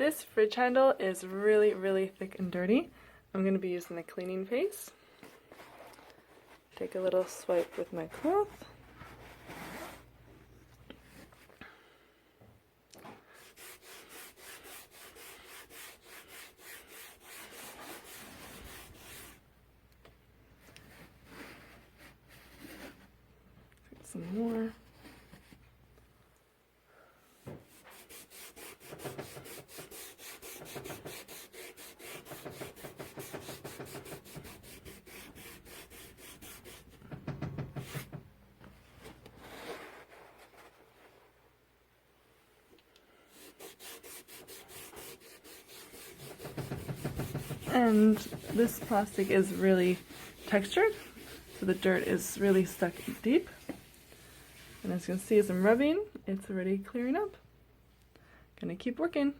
This fridge handle is really, really thick and dirty. I'm going to be using the cleaning paste. Take a little swipe with my cloth. Some more. And this plastic is really textured, so the dirt is really stuck deep. And as you can see as I'm rubbing, it's already clearing up. Gonna keep working.